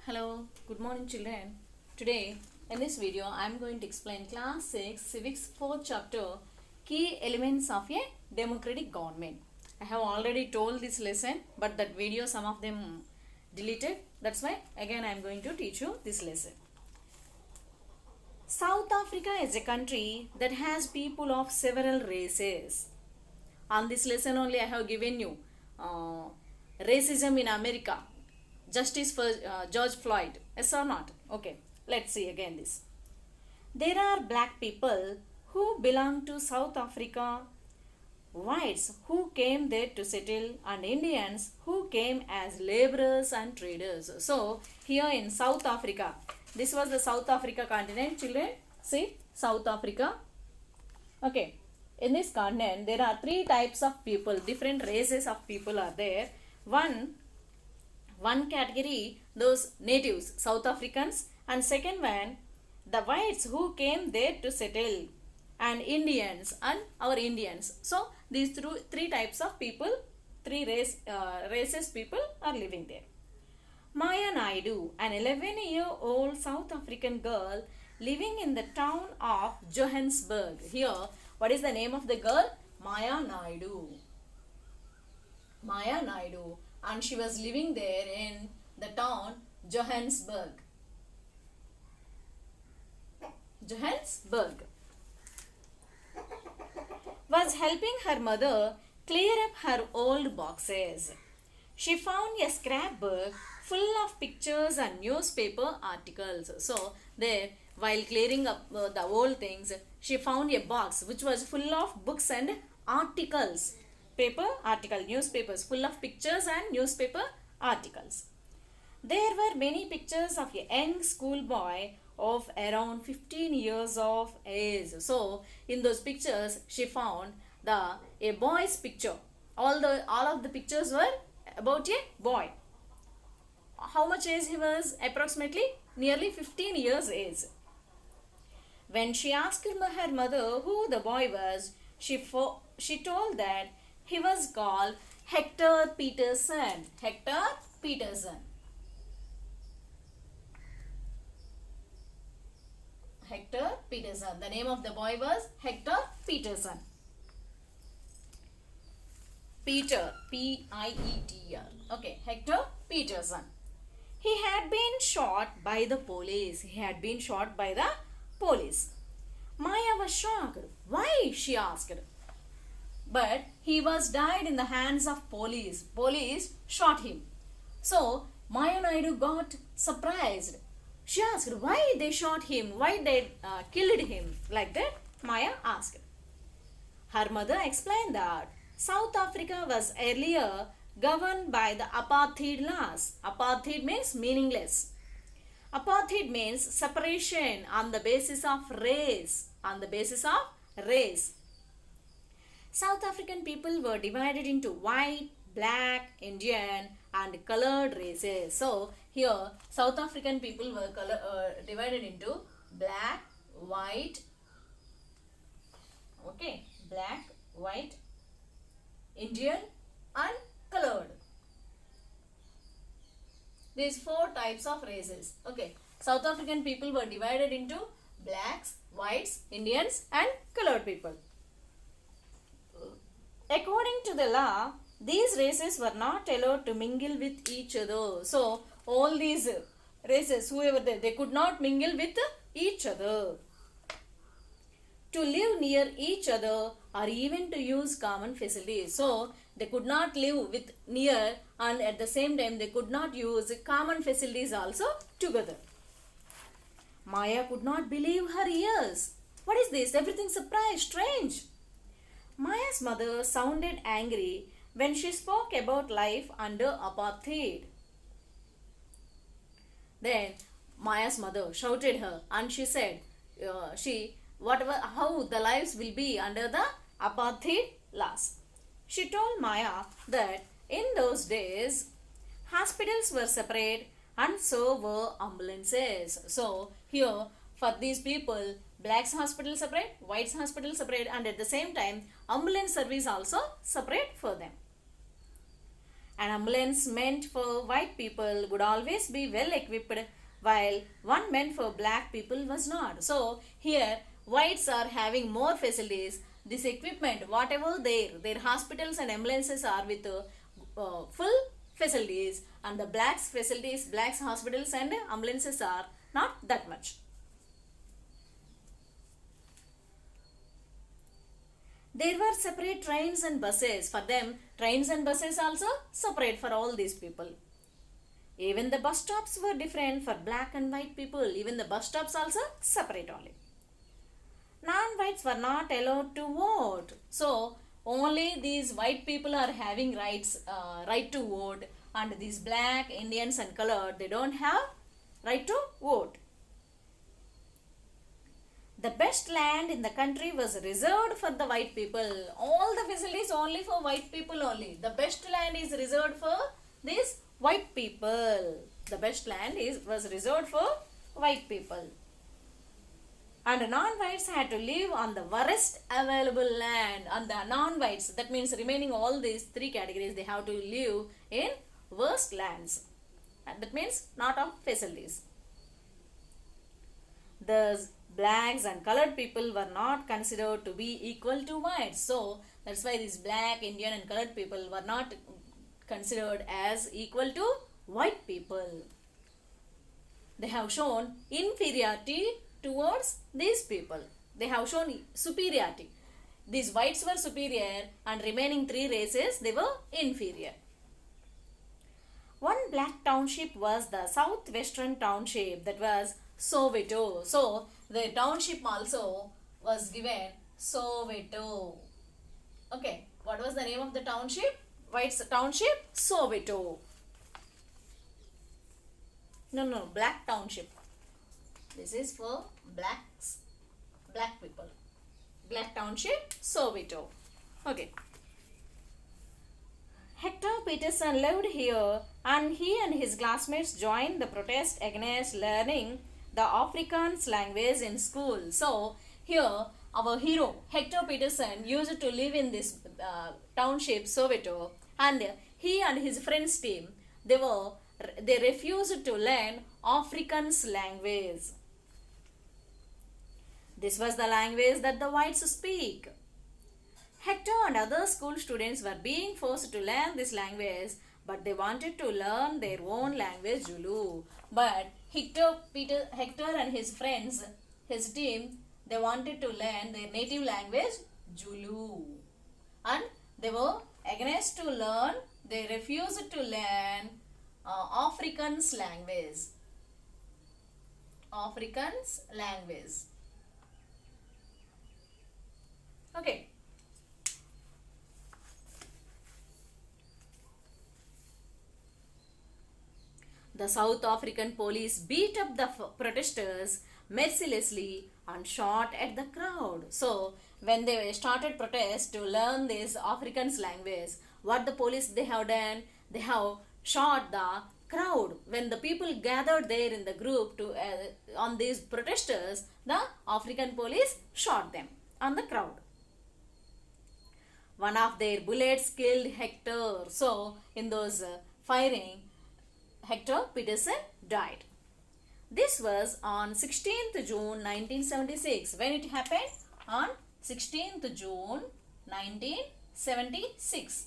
Hello, good morning children. Today in this video I am going to explain class 6 civics 4th chapter key elements of a democratic government. I have already told this lesson but that video some of them deleted. That's why again I am going to teach you this lesson. South Africa is a country that has people of several races. On this lesson only I have given you racism in America. Justice for George Floyd. Yes or not? Okay. Let's see again this. There are black people who belong to South Africa, whites who came there to settle, and Indians who came as laborers and traders. So, here in South Africa, this was the South Africa continent, children. See, South Africa. Okay. In this continent, there are three types of people, different races of people are there. One category, those natives, South Africans, and second one, the whites who came there to settle, and Indians and our Indians. So these three types of people, races people are living there. Maya Naidu, an 11-year-old South African girl living in the town of Johannesburg. Here, what is the name of the girl? Maya Naidu. Maya Naidu, and she was living there in the town Johannesburg. Johannesburg was helping her mother clear up her old boxes. She found a scrapbook full of pictures and newspaper articles. So there, while clearing up the old things, she found a box which was full of books and articles. Newspapers full of pictures and newspaper articles. There were many pictures of a young schoolboy of around 15 years of age. So in those pictures she found a boy's picture. All of the pictures were about a boy. How much age he was? Approximately nearly 15 years age. When she asked her mother who the boy was, she told that he was called Hector Peterson. Hector Peterson. Hector Peterson. The name of the boy was Hector Peterson. Peter. P-I-E-T-R. Okay. Hector Peterson. He had been shot by the police. Maya was shocked. Why? She asked. But he was died in the hands of police. Police shot him. So Maya Naidu got surprised. She asked why they shot him, why they killed him. Like that Maya asked. Her mother explained that South Africa was earlier governed by the apartheid laws. Apartheid means meaningless. Apartheid means separation on the basis of race. South African people were divided into white, black, Indian and colored races. So here South African people were divided into black, white, Indian and colored. These four types of races. Okay. South African people were divided into blacks, whites, Indians and colored people. According to the law, these races were not allowed to mingle with each other. So, all these races, whoever they could not mingle with each other. To live near each other or even to use common facilities. So, they could not live with near and at the same time they could not use common facilities also together. Maya could not believe her ears. What is this? Everything strange. Maya's mother sounded angry when she spoke about life under apartheid. Then Maya's mother shouted her and she said, how the lives will be under the apartheid laws. She told Maya that in those days hospitals were separate and so were ambulances. So here for these people, blacks hospital separate, whites hospital separate and at the same time ambulance service also separate for them. An ambulance meant for white people would always be well equipped, while one meant for black people was not. So here whites are having more facilities. This equipment, whatever their hospitals and ambulances are with full facilities, and the blacks facilities, blacks hospitals and ambulances are not that much. There were separate trains and buses. For them, trains and buses also separate for all these people. Even the bus stops were different for black and white people. Even the bus stops also separate only. Non-whites were not allowed to vote. So, only these white people are having right to vote, and these black, Indians and colored, they don't have right to vote. The best land in the country was reserved for the white people. All the facilities only for white people only. The best land is reserved for these white people. The best land was reserved for white people. And non-whites had to live on the worst available land. On the non-whites, that means remaining all these three categories, they have to live in worst lands. And that means not of facilities. The blacks and colored people were not considered to be equal to whites. So that's why these black, Indian and colored people were not considered as equal to white people. They have shown inferiority towards these people. They have shown superiority. These whites were superior and remaining three races, they were inferior. One black township was the southwestern township, that was Soweto. So the township also was given Soweto. Okay, what was the name of the township? White's township? Soweto. No, black township. This is for black people. Black township, Soweto. Okay. Hector Peterson lived here, and he and his classmates joined the protest against learning the Afrikaans language in school. So here our hero Hector Peterson used to live in this township Soweto, and he and his friends team, they refused to learn Afrikaans language. This was the language that the whites speak. Hector and other school students were being forced to learn this language, but they wanted to learn their own language, Zulu. But Hector and his friends, his team, they wanted to learn their native language, Zulu. And they were against to learn, they refused to learn Afrikaans language. Afrikaans language. Okay. The South African police beat up the protesters mercilessly and shot at the crowd. So when they started protest to learn this Afrikaans language, what the police they have done? They have shot the crowd. When the people gathered there in the group to on these protesters, the African police shot them on the crowd. One of their bullets killed Hector. So in those firing, Hector Peterson died. This was on 16th June 1976. When it happened? On 16th June 1976.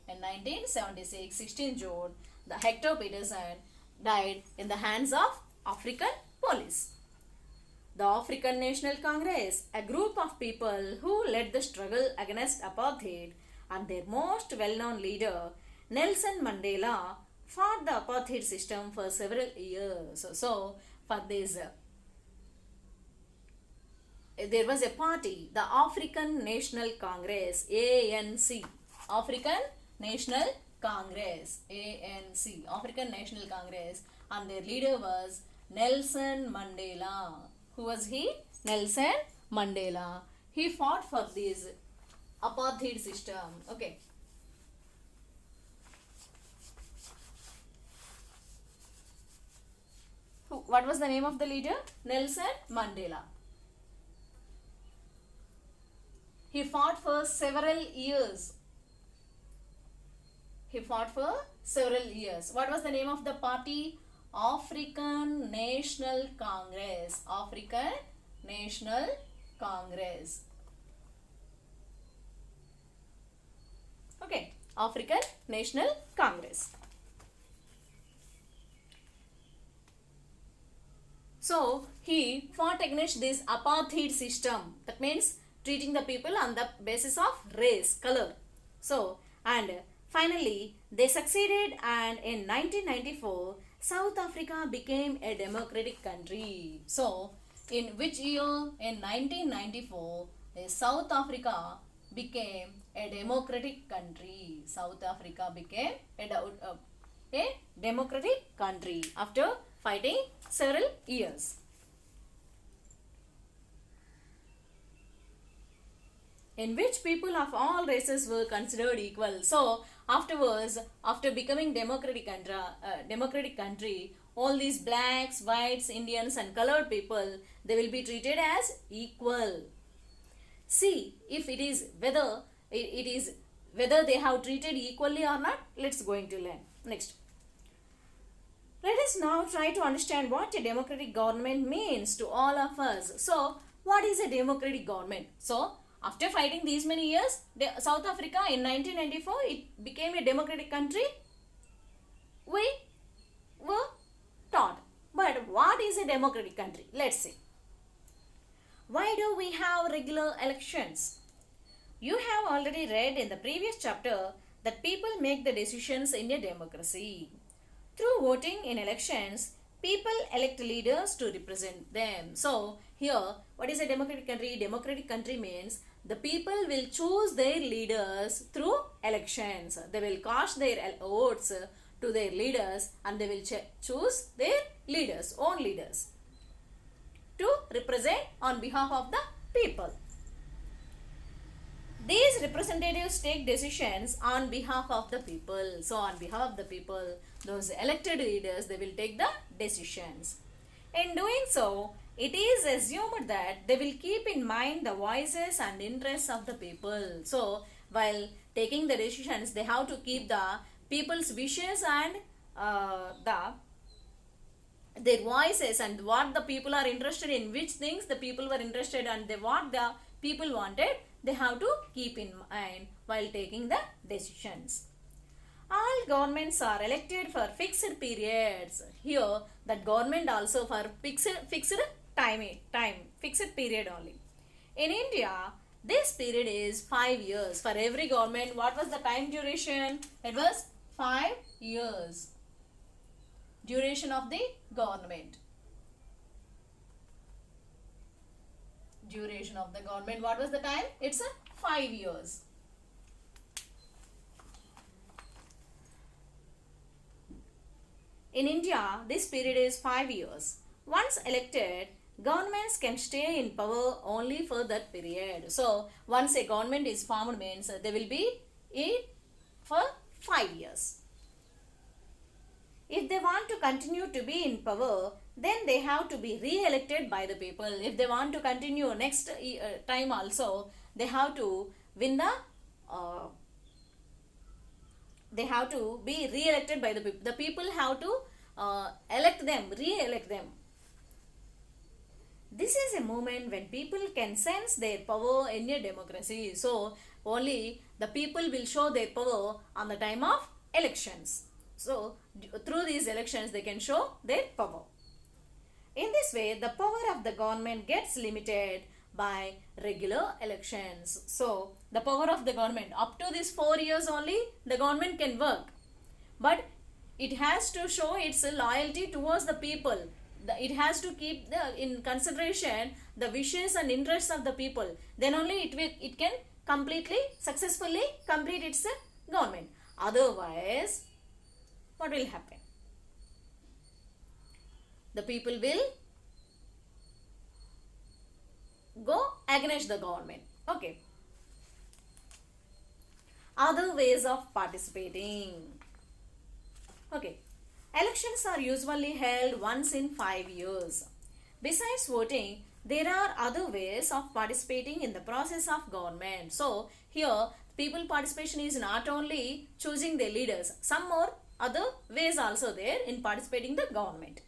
In 1976, 16th June, the Hector Peterson died in the hands of African police. The African National Congress, a group of people who led the struggle against apartheid, and their most well-known leader, Nelson Mandela, fought the apartheid system for several years. So for this, there was a party, the African National Congress, ANC. African National Congress, ANC. African National Congress. And their leader was Nelson Mandela. Who was he? Nelson Mandela. He fought for this apartheid system. Okay. What was the name of the leader? Nelson Mandela. He fought for several years. He fought for several years. What was the name of the party? African National Congress. African National Congress. Okay, African National Congress. So he fought against this apartheid system. That means treating the people on the basis of race, color. So, and finally they succeeded, and in 1994 South Africa became a democratic country. So, in which year? In 1994, South Africa became a democratic country. South Africa became a democratic country after fighting several years. In which people of all races were considered equal. So afterwards, after becoming democratic country, all these blacks, whites, Indians and colored people, they will be treated as equal. See if it is whether they have treated equally or not. Let's going to learn. Next. Let us now try to understand what a democratic government means to all of us. So, what is a democratic government? So, after fighting these many years, South Africa in 1994, it became a democratic country. We were taught. But what is a democratic country? Let's see. Why do we have regular elections? You have already read in the previous chapter that people make the decisions in a democracy. Through voting in elections, people elect leaders to represent them. So, here, what is a democratic country? Democratic country means the people will choose their leaders through elections. They will cast their votes to their leaders and they will choose their leaders, own leaders, to represent on behalf of the people. These representatives take decisions on behalf of the people. So, on behalf of the people, those elected leaders, they will take the decisions. In doing so, it is assumed that they will keep in mind the voices and interests of the people. So, while taking the decisions, they have to keep the people's wishes and their voices and what the people are interested in, which things the people were interested and what the people wanted, they have to keep in mind while taking the decisions. All governments are elected for fixed periods. Here, that government also for fixed period only. In India, this period is 5 years. For every government, what was the time duration? It was 5 years. Duration of the government. Duration of the government, what was the time? It's 5 years. In India, this period is 5 years. Once elected, governments can stay in power only for that period. So, once a government is formed means they will be in for 5 years. If they want to continue to be in power, then they have to be re-elected by the people. If they want to continue next time also, they have to win they have to be re-elected by the people. The people have to elect them, re-elect them. This is a moment when people can sense their power in a democracy. So, only the people will show their power on the time of elections. So, through these elections, they can show their power. In this way, the power of the government gets limited by regular elections. So, the power of the government, up to these 4 years only, the government can work. But it has to show its loyalty towards the people. It has to keep in consideration the wishes and interests of the people. Then only it can completely, successfully complete its government. Otherwise, what will happen? The people will go against the government. Okay. Other ways of participating. Okay. Elections are usually held once in 5 years. Besides voting, there are other ways of participating in the process of government. So, here people participation is not only choosing their leaders, some more other ways also there in participating the government.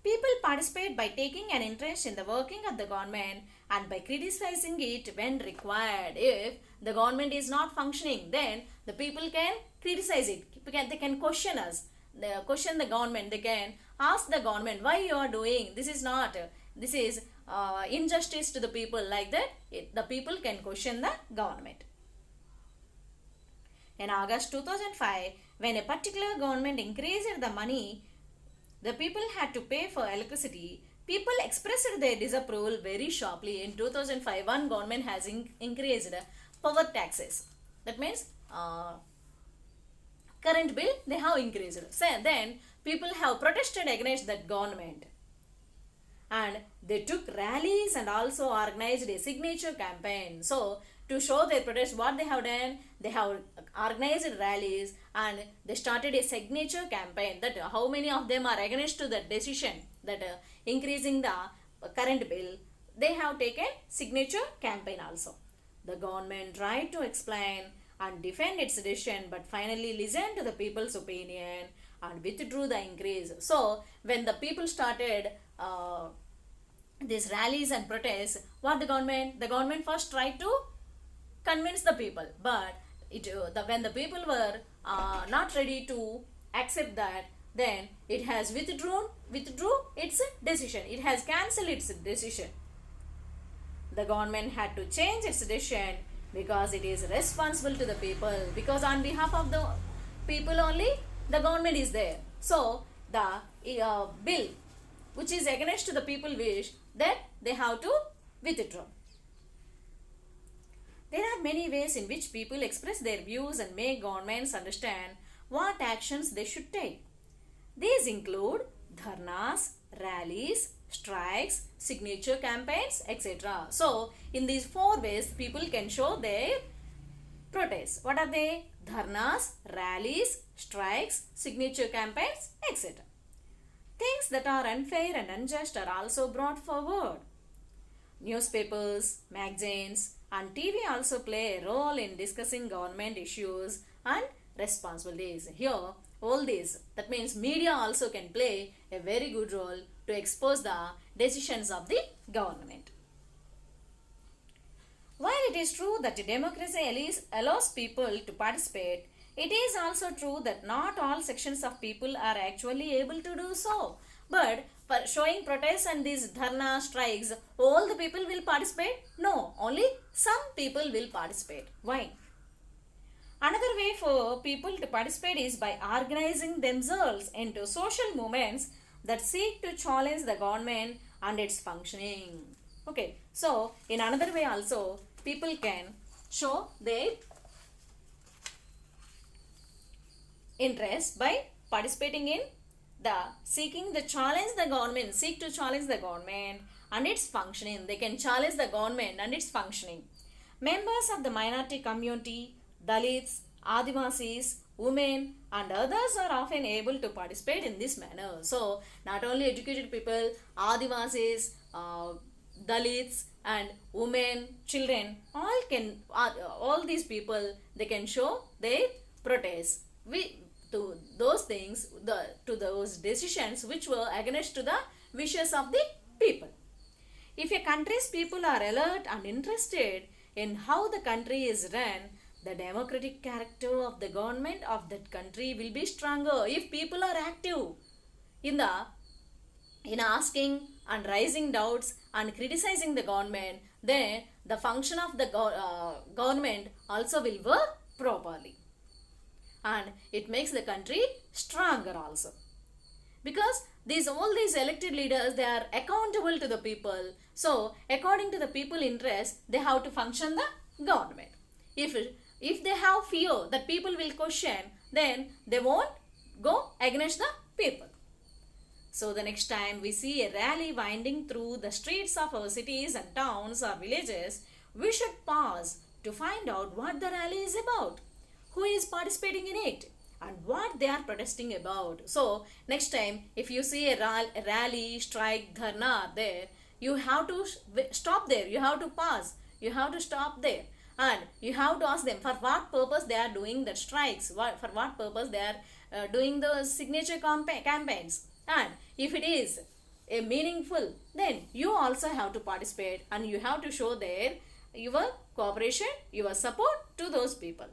People participate by taking an interest in the working of the government and by criticizing it when required. If the government is not functioning, then the people can criticize it. They can question us. They question the government. They can ask the government why you are doing this is not. This is injustice to the people. Like that, the people can question the government. In August 2005, when a particular government increased the money the people had to pay for electricity, people expressed their disapproval very sharply. In 2005, one government has increased power taxes. That means current bill they have increased. So then people have protested against that government. And they took rallies and also organized a signature campaign. So to show their protest, what they have done, they have organized rallies and they started a signature campaign that how many of them are against to the decision that increasing the current bill. They have taken signature campaign also. The government tried to explain and defend its decision but finally listened to the people's opinion and withdrew the increase. So when the people started these rallies and protests, what the government first tried to convince the people, but when the people were not ready to accept that, then it has withdrew its decision. It has cancelled its decision. The government had to change its decision because it is responsible to the people, because on behalf of the people only the government is there. So the bill which is against to the people wish, that they have to withdraw. There are many ways in which people express their views and make governments understand what actions they should take. These include dharnas, rallies, strikes, signature campaigns, etc. So, in these four ways, people can show their protests. What are they? Dharnas, rallies, strikes, signature campaigns, etc. Things that are unfair and unjust are also brought forward. Newspapers, magazines, and TV also play a role in discussing government issues and responsibilities. Here, all these, that means media also can play a very good role to expose the decisions of the government. While it is true that democracy allows people to participate, it is also true that not all sections of people are actually able to do so. But for showing protests and these dharna strikes, all the people will participate? No, only some people will participate. Why? Another way for people to participate is by organizing themselves into social movements that seek to challenge the government and its functioning. Okay, so in another way also, people can show their interest by participating in the seek to challenge the government and its functioning. They can challenge the government and its functioning. Members of the minority community, Dalits, Adivasis, women and others are often able to participate in this manner. So, not only educated people, Adivasis, Dalits and women, children, all these people, they can show their protest to those things, to those decisions which were against to the wishes of the people. If a country's people are alert and interested in how the country is run, the democratic character of the government of that country will be stronger. If people are active in asking and raising doubts and criticizing the government, then the function of the government also will work properly. And it makes the country stronger also, because all these elected leaders, they are accountable to the people. So according to the people interest, they have to function the government. If they have fear that people will question, then they won't go against the people. So the next time we see a rally winding through the streets of our cities and towns or villages, we should pause to find out what the rally is about, who is participating in it, and what they are protesting about. So next time if you see a rally, strike, dharna there, you have to stop there, you have to pause, you have to stop there and you have to ask them for what purpose they are doing the strikes, for what purpose they are doing the signature campaigns. And if it is a meaningful, then you also have to participate and you have to show your cooperation, your support to those people.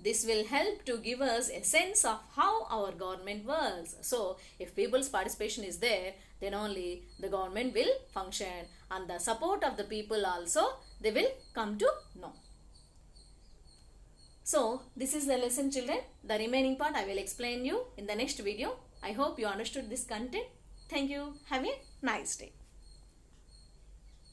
This will help to give us a sense of how our government works. So, if people's participation is there, then only the government will function, and the support of the people also they will come to know. So, this is the lesson, children. The remaining part I will explain you in the next video. I hope you understood this content. Thank you. Have a nice day.